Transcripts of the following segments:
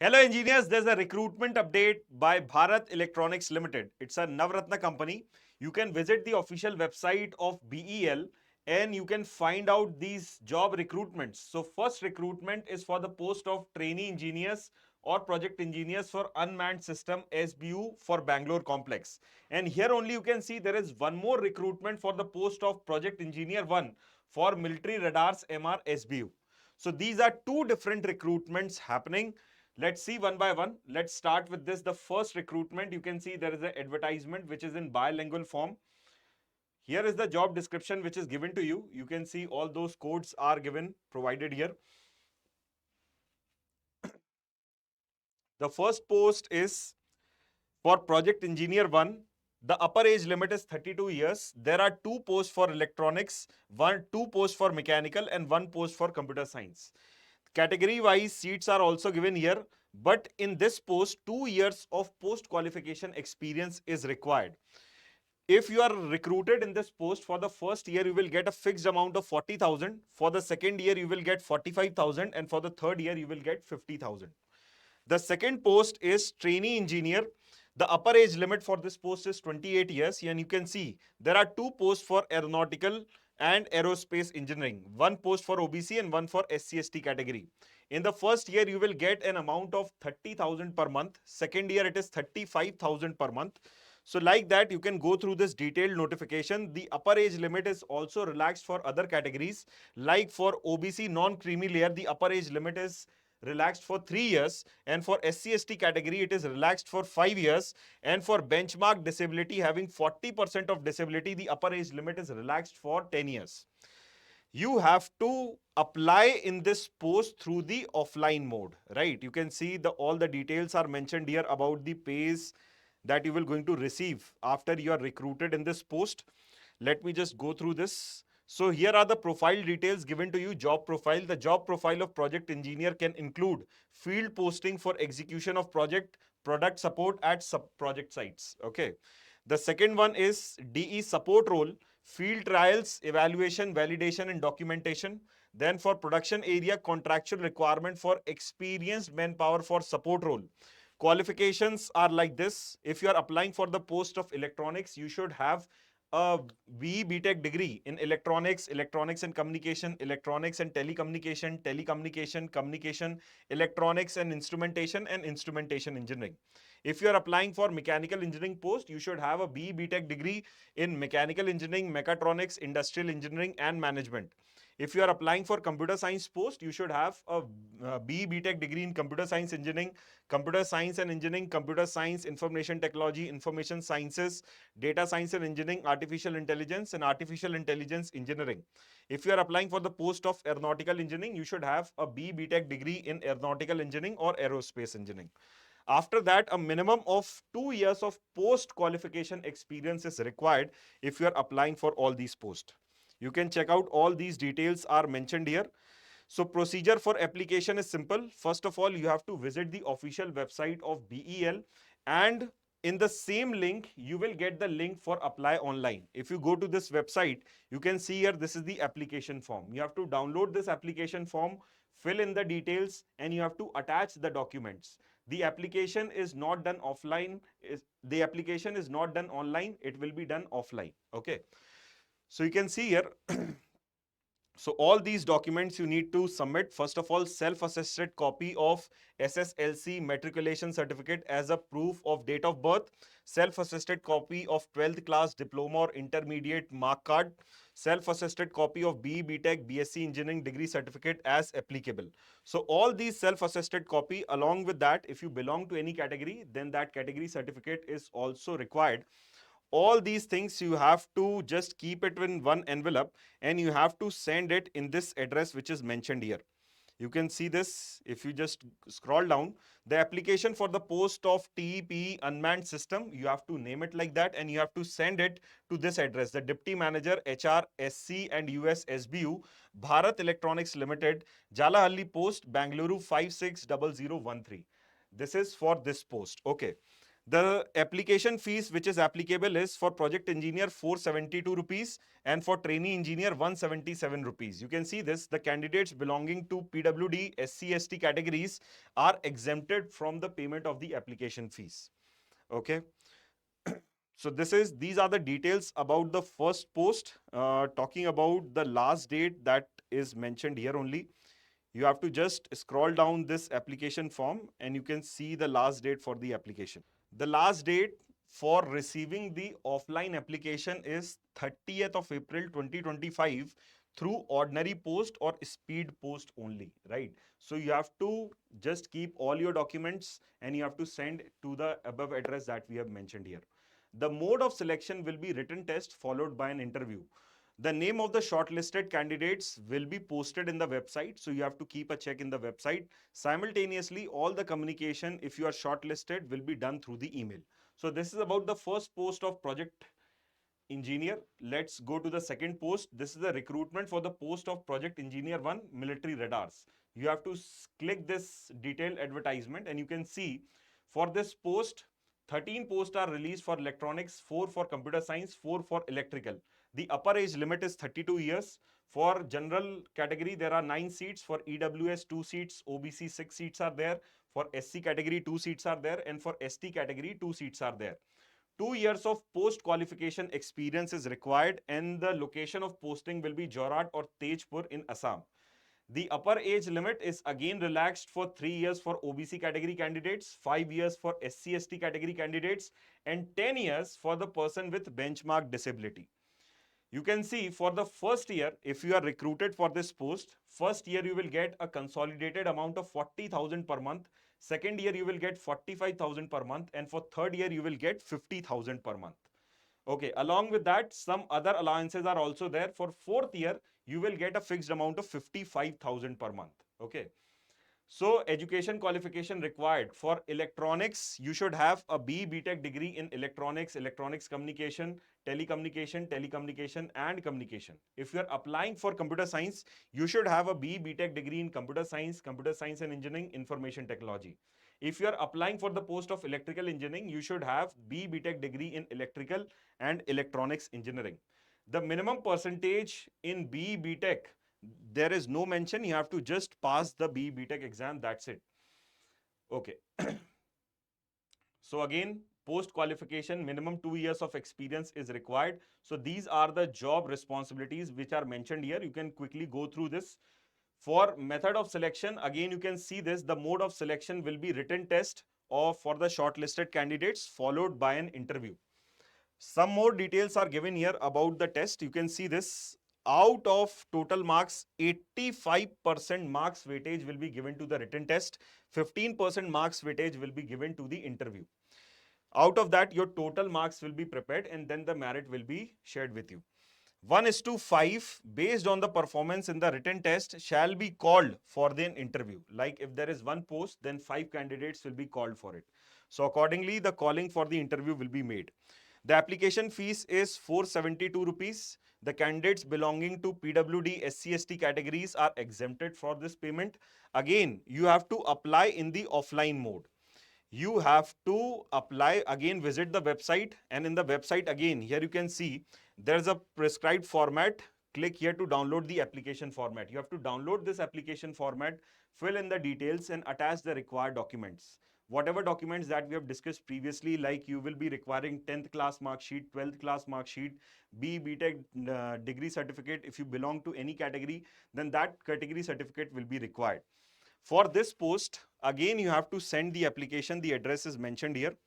Hello engineers, there's a recruitment update by Bharat Electronics Limited. It's a Navratna company. You can visit the official website of BEL and you can find out these job recruitments. So first recruitment is for the post of trainee engineers or project engineers for unmanned system SBU for Bangalore complex. And here only you can see there is one more recruitment for the post of project engineer 1 for military radars MR SBU. So these are two different recruitments happening. Let's see one by one. Let's start with this. The first recruitment, you can see there is an advertisement which is in bilingual form. Here is the job description which is given to you. You can see all those codes are given, provided here. The first post is for project engineer 1. The upper age limit is 32 years. There are two posts for electronics, two posts for mechanical and one post for computer science. Category wise seats are also given here, but in this post 2 years of post qualification experience is required. If you are recruited in this post, for the first year you will get a fixed amount of 40,000, for the second year you will get 45,000, and for the third year you will get 50,000. The second post is trainee engineer. The upper age limit for this post is 28 years, and you can see there are two posts for aeronautical and aerospace engineering, one post for OBC and one for SC/ST category. In the first year you will get an amount of 30,000 per month. Second year it is 35,000 per month. So like that, you can go through this detailed notification. The upper age limit is also relaxed for other categories. Like for OBC non-creamy layer, the upper age limit is relaxed for 3 years, and for SC/ST category it is relaxed for 5 years, and for benchmark disability having 40% of disability, the upper age limit is relaxed for 10 years. You have to apply in this post through the offline mode, right? You can see all the details are mentioned here about the pays that you will going to receive after you are recruited in this post. Let me just go through this. So here are the profile details given to you. Job profile. The job profile of project engineer can include field posting for execution of project, product support at sub project sites. Okay. The second one is DE support role, field trials, evaluation, validation, and documentation. Then for production area, contractual requirement for experienced manpower for support role. Qualifications are like this. If you are applying for the post of electronics, you should have a BE BTech degree in electronics, electronics and communication, electronics and telecommunication, telecommunication, communication, electronics and instrumentation engineering. If you are applying for mechanical engineering post, you should have a BE BTech degree in mechanical engineering, mechatronics, industrial engineering and management. If you are applying for computer science post, you should have a BE BTech degree in computer science engineering, computer science and engineering, computer science, information technology, information sciences, data science and engineering, artificial intelligence and artificial intelligence engineering. If you are applying for the post of aeronautical engineering, you should have a BE BTech degree in aeronautical engineering or aerospace engineering. After that, a minimum of 2 years of post qualification experience is required if you are applying for all these posts. You can check out all these details are mentioned here. So procedure for application is simple. First of all, you have to visit the official website of BEL, and in the same link, you will get the link for apply online. If you go to this website, you can see here, this is the application form. You have to download this application form, fill in the details, and you have to attach the documents. The application is not done offline. The application is not done online. It will be done offline. Okay. So you can see here, so all these documents you need to submit. First of all, self-attested copy of SSLC matriculation certificate as a proof of date of birth, self-attested copy of 12th class diploma or intermediate mark card, self-attested copy of BE BTech BSc engineering degree certificate as applicable. So all these self-attested copy, along with that, if you belong to any category, then that category certificate is also required. All these things you have to just keep it in one envelope and you have to send it in this address which is mentioned here. You can see this if you just scroll down. The application for the post of TEP unmanned system, you have to name it like that and you have to send it to this address. The Deputy Manager HR SC and US SBU, Bharat Electronics Limited, Jalahalli Post, Bangalore 560013. This is for this post. Okay. The application fees which is applicable is for project engineer 472 rupees and for trainee engineer 177 rupees. You can see this, the candidates belonging to PWD, SC, ST categories are exempted from the payment of the application fees. Okay. So these are the details about the first post. Talking about the last date that is mentioned here only. You have to just scroll down this application form and you can see the last date for the application. The last date for receiving the offline application is 30th of April 2025 through ordinary post or speed post only, right? So you have to just keep all your documents and you have to send to the above address that we have mentioned here. The mode of selection will be written test followed by an interview. The name of the shortlisted candidates will be posted in the website, so you have to keep a check in the website. Simultaneously, all the communication, if you are shortlisted, will be done through the email. So this is about the first post of project engineer. Let's go to the second post. This is the recruitment for the post of project engineer 1, military radars. You have to click this detailed advertisement and you can see for this post 13 posts are released for electronics, 4 for computer science, 4 for electrical. The upper age limit is 32 years. For general category, there are 9 seats. For EWS, 2 seats. OBC, 6 seats are there. For SC category, 2 seats are there. And for ST category, 2 seats are there. 2 years of post-qualification experience is required and the location of posting will be Jorhat or Tejpur in Assam. The upper age limit is again relaxed for 3 years for OBC category candidates, 5 years for SC/ST category candidates, and 10 years for the person with benchmark disability. You can see for the first year, if you are recruited for this post, first year you will get a consolidated amount of 40,000 per month. Second year you will get 45,000 per month. And for third year you will get 50,000 per month. Okay, along with that, some other allowances are also there. For fourth year, you will get a fixed amount of 55,000 per month. Okay. So education qualification required for electronics, you should have a BTech degree in electronics, electronics communication, telecommunication and communication. If you are applying for computer science, you should have a BTech degree in computer science and engineering, information technology. If you are applying for the post of electrical engineering, you should have BTech degree in electrical and electronics engineering. The minimum percentage in BTech, there is no mention. You have to just pass the BTech exam. That's it. Okay. So again, post qualification, minimum 2 years of experience is required. So these are the job responsibilities which are mentioned here. You can quickly go through this. For method of selection, again, you can see this. The mode of selection will be written test or for the shortlisted candidates followed by an interview. Some more details are given here about the test. You can see this. Out of total marks, 85% marks weightage will be given to the written test. 15% marks weightage will be given to the interview. Out of that, your total marks will be prepared and then the merit will be shared with you. 1:5 based on the performance in the written test shall be called for the interview. Like if there is one post, then 5 candidates will be called for it. So accordingly, the calling for the interview will be made. The application fees is 472 rupees. The candidates belonging to PWD, SC/ST categories are exempted for this payment. Again, you have to apply in the offline mode. You have to apply, again visit the website, and in the website again, here you can see there's a prescribed format. Click here to download the application format. You have to download this application format, fill in the details and attach the required documents. Whatever documents that we have discussed previously, like you will be requiring 10th class mark sheet, 12th class mark sheet, BTech degree certificate. If you belong to any category, then that category certificate will be required. For this post, again, you have to send the application. The address is mentioned here.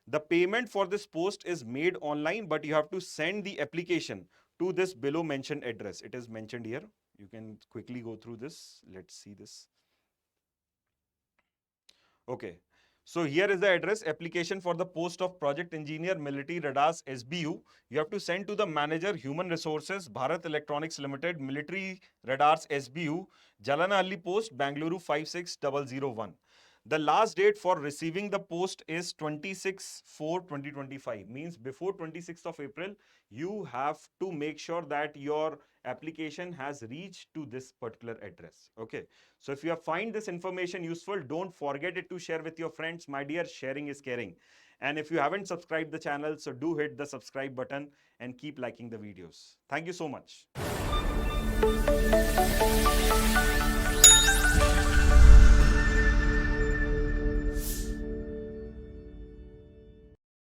The payment for this post is made online, but you have to send the application to this below mentioned address. It is mentioned here. You can quickly go through this. Let's see this. Okay. So here is the address. Application for the post of project engineer, military radars, SBU. You have to send to the manager, human resources, Bharat Electronics Limited, military radars, SBU, Jalanahalli Post, Bangalore 56001. The last date for receiving the post is 26/4/2025. Means before 26th of April, you have to make sure that your application has reached to this particular address. Okay. So if you find this information useful, don't forget it to share with your friends. My dear, sharing is caring. And if you haven't subscribed the channel, so do hit the subscribe button and keep liking the videos. Thank you so much.